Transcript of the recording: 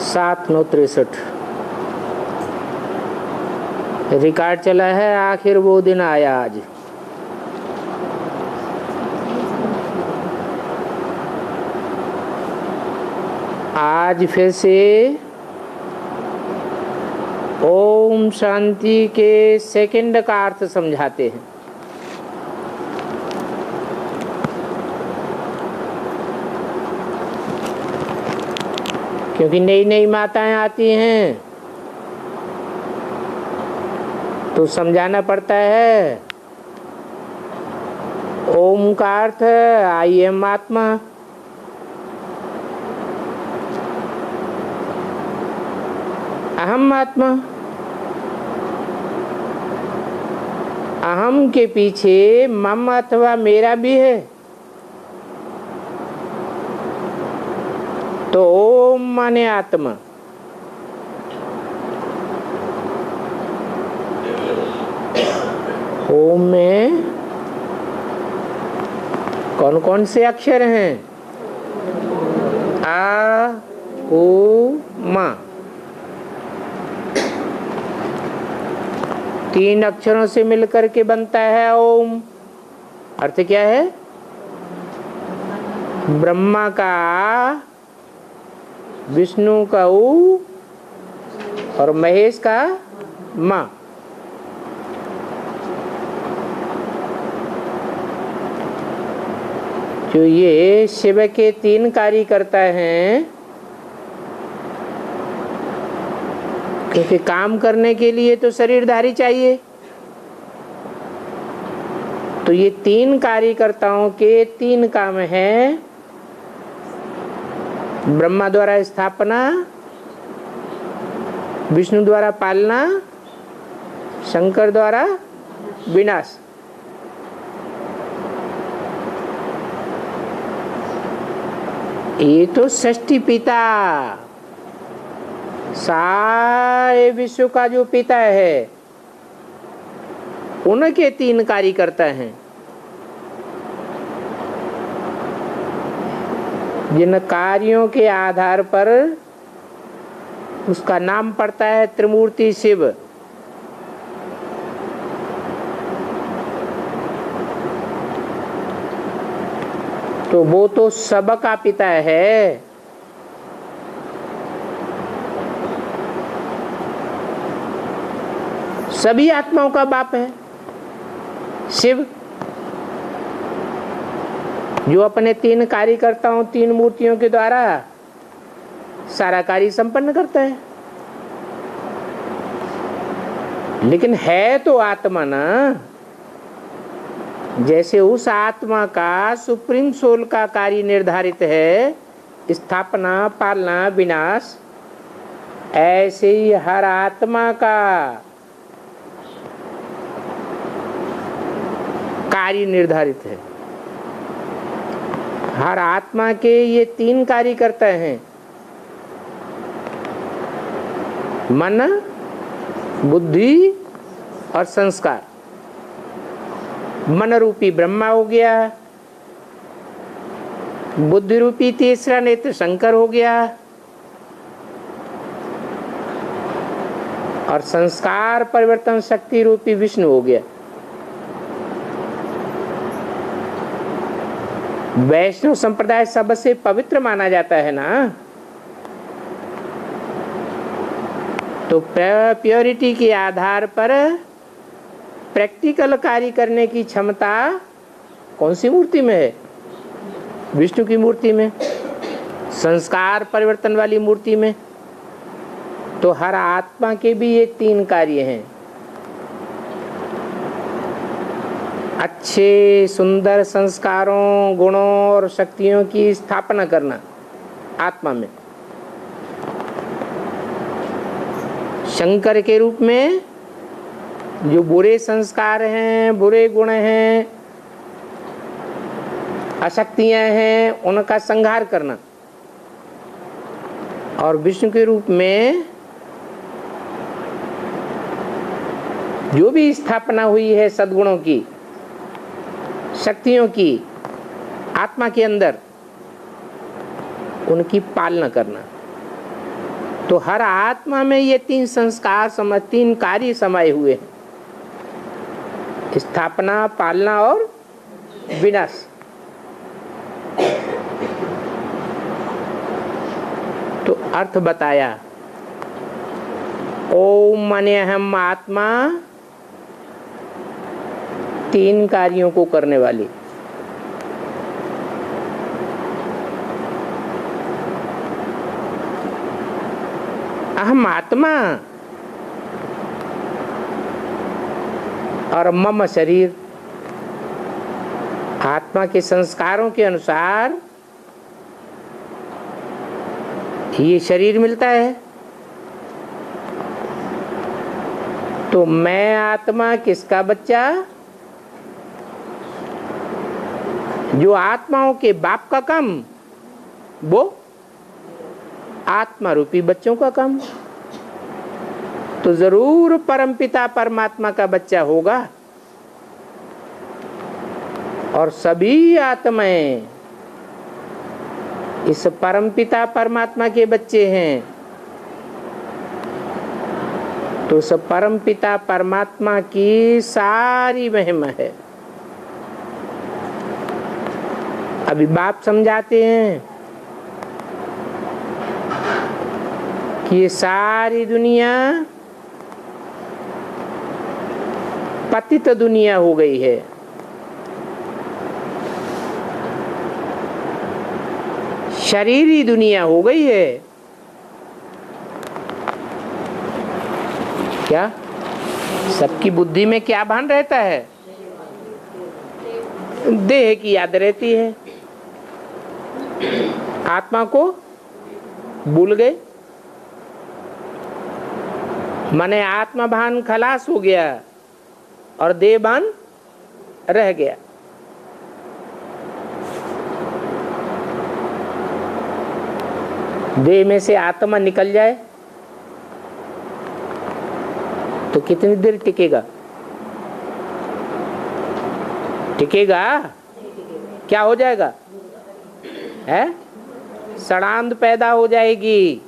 7/9/63 record चला है। आखिर वो दिन आया आज। आज फिर से ओम शांति के सेकंड का अर्थ समझाते हैं। क्योंकि नई नई माताएं आती हैं तो समझाना पड़ता है। ओम का अर्थ आई एम आत्मा। अहम आत्मा। अहम के पीछे मम अथवा मेरा भी है। तो ओम माने आत्मा। ओम में कौन कौन से अक्षर हैं? आ, उ, मा। 3 अक्षरों से मिलकर के बनता है ओम। अर्थ क्या है? ब्रह्मा का आ, विष्णु का उ और महेश का मा। जो ये शिव के 3 कार्य करता है, क्योंकि काम करने के लिए तो शरीरधारी चाहिए। तो ये 3 कार्यकर्ताओं के 3 काम हैं। ब्रह्मा द्वारा स्थापना, विष्णु द्वारा पालना, शंकर द्वारा विनाश। ये तो षष्ठी पिता, सारे विश्व का जो पिता है, उनके 3 कार्यकर्ता हैं। जिन कार्यों के आधार पर उसका नाम पड़ता है त्रिमूर्ति शिव। तो वो तो सबका पिता है। सभी आत्माओं का बाप है शिव, जो अपने 3 कार्यकर्ताओं, 3 मूर्तियों के द्वारा सारा कार्य संपन्न करता है। लेकिन है तो आत्मा ना। जैसे उस आत्मा का सुप्रीम सोल का कार्य निर्धारित है, स्थापना, पालना, विनाश, ऐसे ही हर आत्मा का कार्य निर्धारित है। हर आत्मा के ये 3 कार्य करते हैं। मन, बुद्धि और संस्कार। मन रूपी ब्रह्मा हो गया, बुद्धि रूपी तीसरा नेत्र शंकर हो गया, और संस्कार परिवर्तन शक्ति रूपी विष्णु हो गया। वैष्णव संप्रदाय सबसे पवित्र माना जाता है ना। तो प्योरिटी के आधार पर प्रैक्टिकल कार्य करने की क्षमता कौन सी मूर्ति में है? विष्णु की मूर्ति में, संस्कार परिवर्तन वाली मूर्ति में। तो हर आत्मा के भी ये 3 कार्य हैं। अच्छे सुंदर संस्कारों, गुणों और शक्तियों की स्थापना करना आत्मा में। शंकर के रूप में जो बुरे संस्कार हैं, बुरे गुण हैं, अशक्तियां हैं, उनका संहार करना। और विष्णु के रूप में जो भी स्थापना हुई है सद्गुणों की, शक्तियों की आत्मा के अंदर, उनकी पालना करना। तो हर आत्मा में ये तीन संस्कार तीन कार्य समाये हुए हैं, स्थापना, पालना और विनाश। तो अर्थ बताया, ओम माने हम आत्मा तीन कार्यों को करने वाली। अहम आत्मा और मम शरीर, आत्मा के संस्कारों के अनुसार ये शरीर मिलता है। तो मैं आत्मा किसका बच्चा? जो आत्माओं के बाप का काम, वो आत्मा रूपी बच्चों का काम। तो जरूर परमपिता परमात्मा का बच्चा होगा। और सभी आत्माएं इस परमपिता परमात्मा के बच्चे हैं। तो उस परमपिता परमात्मा की सारी महिमा है। अभी बाप समझाते हैं कि ये सारी दुनिया पतित दुनिया हो गई है। शरीरी दुनिया हो गई है। क्या सबकी बुद्धि में क्या भान रहता है? देह की याद रहती है। आत्मा को भूल गए, माने आत्मा भान खलास हो गया और देह भान रह गया। देह में से आत्मा निकल जाए तो कितनी देर टिकेगा? टिकेगा? क्या हो जाएगा? है सड़ांध पैदा हो जाएगी।